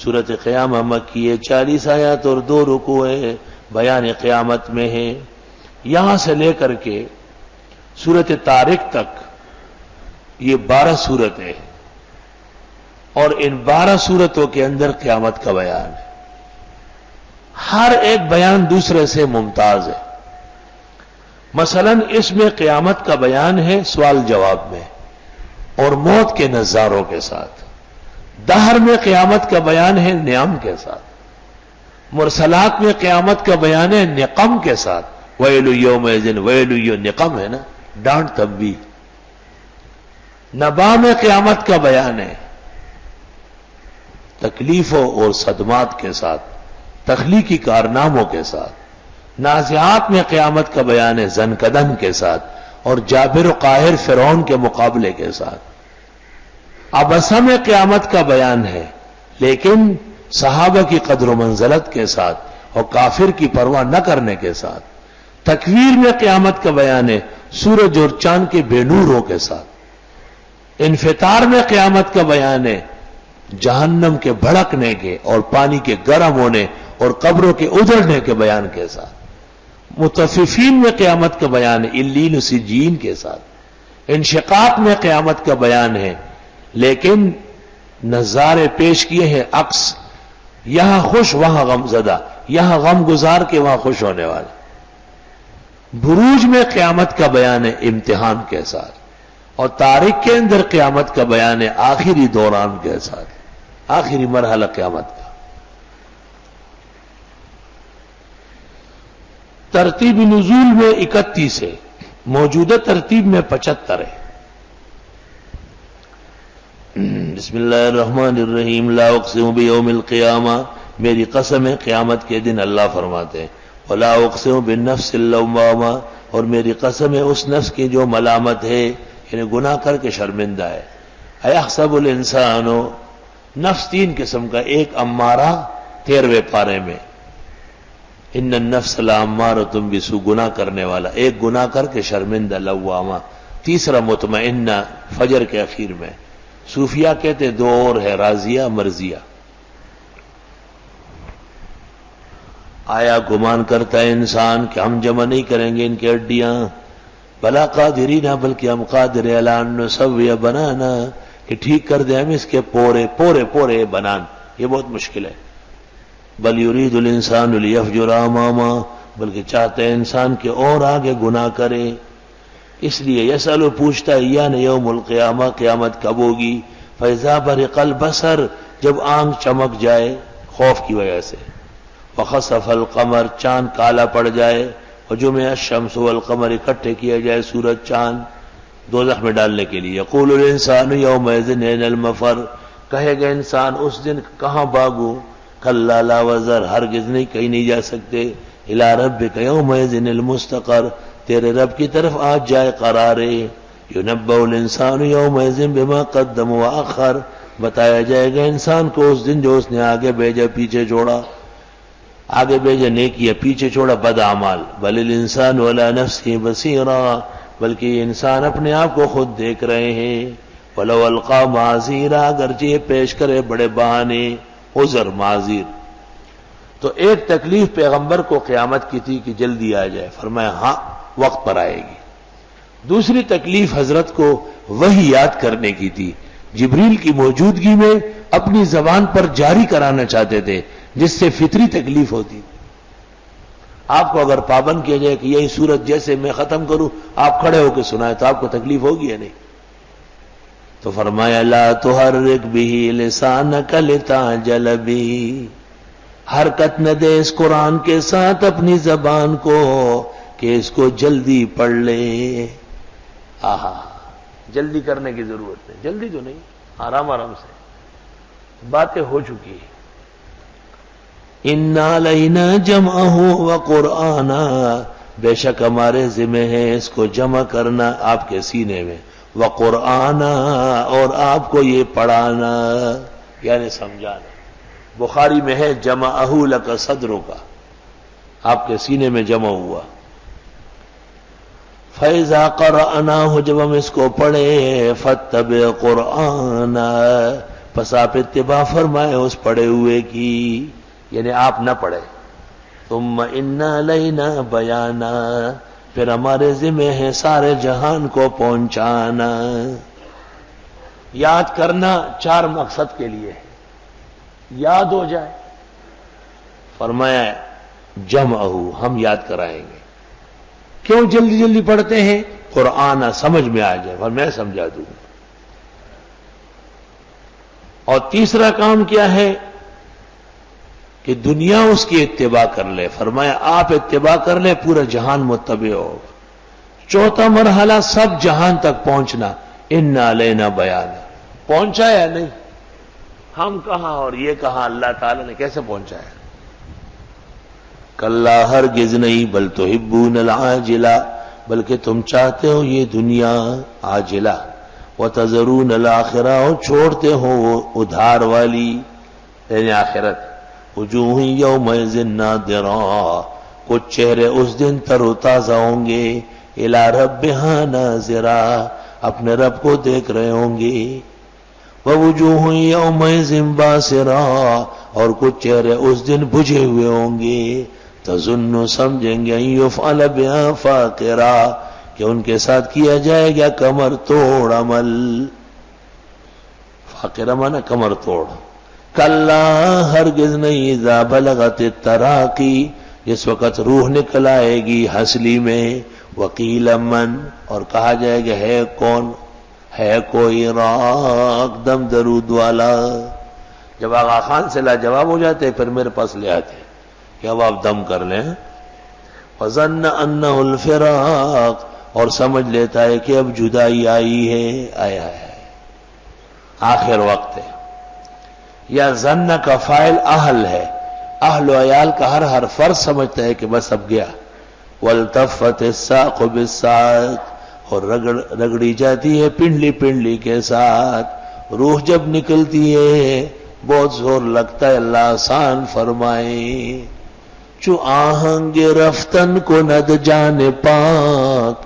سورۃ قیامہ مکی ہے، 40 آیات اور 2 رکوع بیان قیامت میں ہے۔ یہاں سے لے کر کے سورۃ طارق تک یہ 12 سورتیں ہیں، اور ان 12 سورتوں کے اندر قیامت کا بیان ہے۔ ہر ایک بیان دوسرے سے ممتاز ہے۔ مثلا اس میں قیامت کا بیان ہے سوال جواب میں اور موت کے نظاروں کے ساتھ۔ دہر میں قیامت کا بیان ہے نعم کے ساتھ۔ مرسلات میں قیامت کا بیان ہے نقم کے ساتھ۔ ویل یومئذ ویل نقم ہے نا، ڈانٹ تنبیہ۔ نبا میں قیامت کا بیان ہے تکلیفوں اور صدمات کے ساتھ، تخلیقی کارناموں کے ساتھ۔ نازعات میں قیامت کا بیان ہے زنکدن کے ساتھ اور جابر و قاہر فرعون کے مقابلے کے ساتھ۔ عبسہ میں قیامت کا بیان ہے لیکن صحابہ کی قدر و منزلت کے ساتھ اور کافر کی پرواہ نہ کرنے کے ساتھ۔ تکویر میں قیامت کا بیان ہے سورج اور چاند کے بے نوروں کے ساتھ۔ انفطار میں قیامت کا بیان ہے جہنم کے بھڑکنے کے اور پانی کے گرم ہونے اور قبروں کے اجڑنے کے بیان کے ساتھ۔ مطففین میں قیامت کا بیان ہے علیین و سجین کے ساتھ۔ انشقاق میں قیامت کا بیان ہے لیکن نظارے پیش کیے ہیں عکس، یہاں خوش وہاں غم زدہ، یہاں غم گزار کے وہاں خوش ہونے والے۔ بروج میں قیامت کا بیان ہے امتحان کے ساتھ، اور طارق کے اندر قیامت کا بیان ہے آخری دوران کے ساتھ، آخری مرحلہ قیامت کا۔ ترتیب نزول میں 31 ہے، موجودہ ترتیب میں 75 ہے۔ بسم اللہ الرحمن الرحیم۔ لا اقسم بیوم القیامہ، میری قسم ہے قیامت کے دن، اللہ فرماتے ہیں۔ ولا اقسم بالنفس اللوامہ، اور میری قسم ہے اس نفس کی جو ملامت ہے، یعنی گناہ کر کے شرمندہ ہے۔ ایحسب الانسان، نفس 3 قسم کا، ایک امارہ 13ویں پارے میں، ان النفس لامارۃ بالسوء، گناہ کرنے والا، ایک گناہ کر کے شرمندہ لوامہ، تیسرا مطمئنہ فجر کے اخیر میں۔ صوفیہ کہتے 2 اور ہے، راضیہ مرضیہ۔ آیا گمان کرتا ہے انسان کہ ہم جمع نہیں کریں گے ان کی ہڈیاں؟ بلا قادرین، بلکہ ہم قادر علی ان نسوی بنانا، کہ ٹھیک کر دیں ہم اس کے پورے پورے پورے بنان۔ یہ بہت مشکل ہے۔ بل یرید الانسان لیفجر اماما، بلکہ چاہتے ہیں انسان کہ اور آگے گناہ کرے۔ اس لیے یسأل، پوچھتا ہے یان یوم القیامہ، قیامت کب ہوگی؟ فاذا برق البصر، جب آنکھ چمک جائے خوف کی وجہ سے۔ وخسف القمر، چاند کالا پڑ جائے۔ وجمع الشمس والقمر، اکٹھے کیا جائے سورج چاند دوزخ میں ڈالنے کے لیے۔ یقول الانسان یومئذ این المفر، کہے گا انسان اس دن کہاں بھاگوں؟ کلا لا وزر، ہرگز نہیں، کہیں نہیں جا سکتے۔ الی ربک یومئذ المستقر، تیرے رب کی طرف آج جائے قرارے۔ ینبأ الانسان یومئذ بما قدم واخر، بتایا جائے گا انسان کو اس دن جو اس نے آگے بھیجا پیچھے چھوڑا، آگے بھیجا نیکیاں، پیچھے چھوڑا بد اعمال۔ بل الانسان علی نفسہ بصیرا، بلکہ یہ انسان اپنے آپ کو خود دیکھ رہے ہیں۔ ولو القی معاذیرا، اگرچہ یہ پیش کرے بڑے بہانے، عذر معاذیر۔ تو ایک تکلیف پیغمبر کو قیامت کی تھی کہ جلدی آ جائے، فرمایا ہاں وقت پر آئے گی۔ دوسری تکلیف حضرت کو وحی یاد کرنے کی تھی، جبریل کی موجودگی میں اپنی زبان پر جاری کرانا چاہتے تھے، جس سے فطری تکلیف ہوتی۔ آپ کو اگر پابند کیا جائے کہ یہی سورت جیسے میں ختم کروں آپ کھڑے ہو کے سنائے تو آپ کو تکلیف ہوگی یا نہیں؟ تو فرمایا لا تحرک بہ لسانک لتعجل بہ، حرکت نہ دے اس قرآن کے ساتھ اپنی زبان کو کہ اس کو جلدی پڑھ لے۔ آہا، جلدی کرنے کی ضرورت نہیں، جلدی تو نہیں، آرام آرام سے، باتیں ہو چکی ہیں۔ اِنَّ عَلَيْنَا جَمْعَهُ وَقُرْآنًا، بے شک ہمارے ذمہ ہے اس کو جمع کرنا آپ کے سینے میں، وَقُرْآنًا، اور آپ کو یہ پڑھانا یعنی سمجھانا۔ بخاری میں ہے جَمَعَهُ لَكَ صَدْرُكَ، آپ کے سینے میں جمع ہوا۔ فَإِذَا قَرَأْنَاهُ، جب ہم اس کو پڑھیں، فَاتَّبِعْ قُرْآنًا، پس آپ اتباع فرمائے اس پڑھے ہوئے کی، یعنی آپ نہ پڑھے. ثم ان علینا بیانا، پھر ہمارے ذمہ ہے سارے جہان کو پہنچانا. یاد کرنا 4 مقصد کے لیے ہے، یاد ہو جائے. فرمایا جمعہ، ہم یاد کرائیں گے. کیوں جلدی جلدی پڑھتے ہیں؟ قرآن سمجھ میں آ جائے، اور میں سمجھا دوں. اور تیسرا کام کیا ہے کہ دنیا اس کی اتباع کر لے. فرمایا آپ اتباع کر لے، پورا جہان متبع ہو. چوتھا مرحلہ سب جہان تک پہنچنا. ان علینا بیان، پہنچا یا نہیں؟ ہم کہاں اور یہ کہاں، اللہ تعالیٰ نے کیسے پہنچایا؟ کلا ہرگز نہیں، بل تحبون العاجلہ، بلکہ تم چاہتے ہو یہ دنیا عاجلہ. وتذرون الآخرہ، اور چھوڑتے ہو وہ ادھار والی یعنی آخرت. وجوہ یومئذ ناظرہ، کچھ چہرے اس دن تر و تازہ ہوں گے. الی ربہا ناظرہ، اپنے رب کو دیکھ رہے ہوں گے. ووجوہ یومئذ باسرہ، اور کچھ چہرے اس دن بجھے ہوئے ہوں گے. تظن، سمجھیں گے، ان یفعل بہا فاقرہ، کہ ان کے ساتھ کیا جائے گا کمر توڑ عمل. فاقرہ مانا کمر توڑ. کلا ہرگز نہیں، اذا بلغت التراقی، جس وقت روح نکل آئے گی ہنسلی میں. وقیل من، اور کہا جائے گا ہے کون؟ ہے کوئی راق دم درود والا. جب آغا خان سے لاجواب ہو جاتے پھر میرے پاس لے آتے کہ اب آپ دم کر لیں. وظن انہ الفراق، اور سمجھ لیتا ہے کہ اب جدائی آئی ہے. آیا ہے، آخر وقت ہے. یا ظن کا فاعل اہل ہے، اہل و عیال کا ہر فرد سمجھتا ہے کہ بس اب گیا. والتفت الساق بالساق، اور رگڑی جاتی ہے پنڈلی پنڈلی کے ساتھ. روح جب نکلتی ہے بہت زور لگتا ہے. اللہ آسان فرمائے. چو آہنگ رفتن کند جان پاک،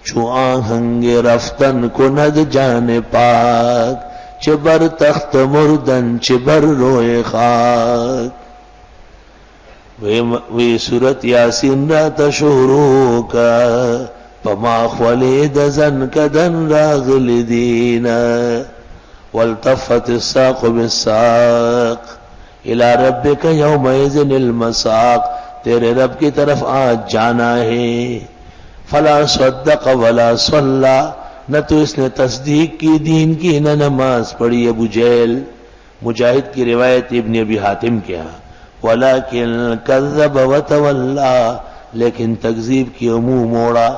چو آہنگ رفتن کند جان پاک، چبر تخت مردن چبر روئے خاک. وی صورت یاسین رات شروع کا، پما خولید زن کدن راغل دینا. والتفت الساق بالساق، الى ربک یومئذ المساق، تیرے رب کی طرف آج جانا ہے. فلا صدق ولا صلی، نہ تو اس نے تصدیق کی دین کی نہ نماز پڑھی. ابو جہل، مجاہد کی روایت ابن ابی حاتم کے ہاں. ولیکن کذب وتولا، لیکن تکذیب کی منہ موڑا.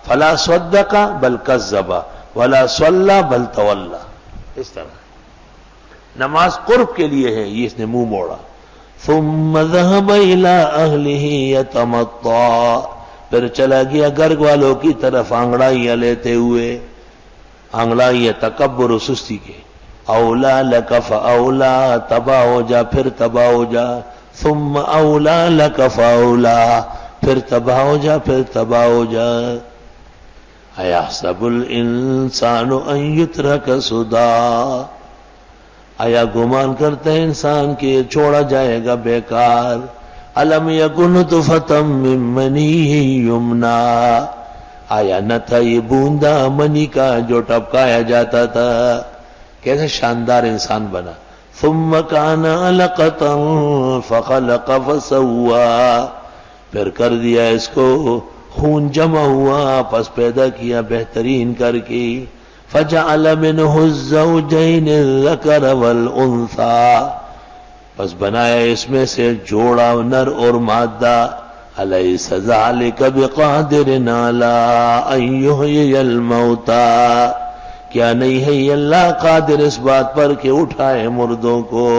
فلا صدق بل کذب، ولا صلی بل تولا. اس طرح نماز قرب کے لیے ہے، یہ اس نے منہ موڑا. ثم ذهب الى اهله يتمطى، پھر چلا گیا گھر والوں کی طرف انگڑائیاں لیتے ہوئے. انگڑائیاں تکبر و سستی کے. اولا لک فاولا، تباہ ہو جا پھر تباہ ہو جا. ثم اولا لک فاولا، پھر تباہ ہو جا پھر تباہ ہو جا. ایحسب الانسان ان یترک سدی، آیا گمان کرتا ہے انسان کہ یہ چھوڑا جائے گا بیکار. الم یکن نطفۃ من منی یمنا، آیا نہ تھا یہ بوندا منی کا جو ٹپکایا جاتا تھا. کیسے شاندار انسان بنا. ثم کان علقۃ فخلق فسوی، پھر کر دیا اس کو خون جمع ہوا پس پیدا کیا بہترین کر کے. فجعل منہ الزوجین الذکر والانثی، پس بنایا اس میں سے جوڑا نر اور مادہ. الیس ذلک بقادر علی ان یحیی الموتی، کیا نہیں ہے یہ اللہ قادر اس بات پر کہ اٹھائے مردوں کو.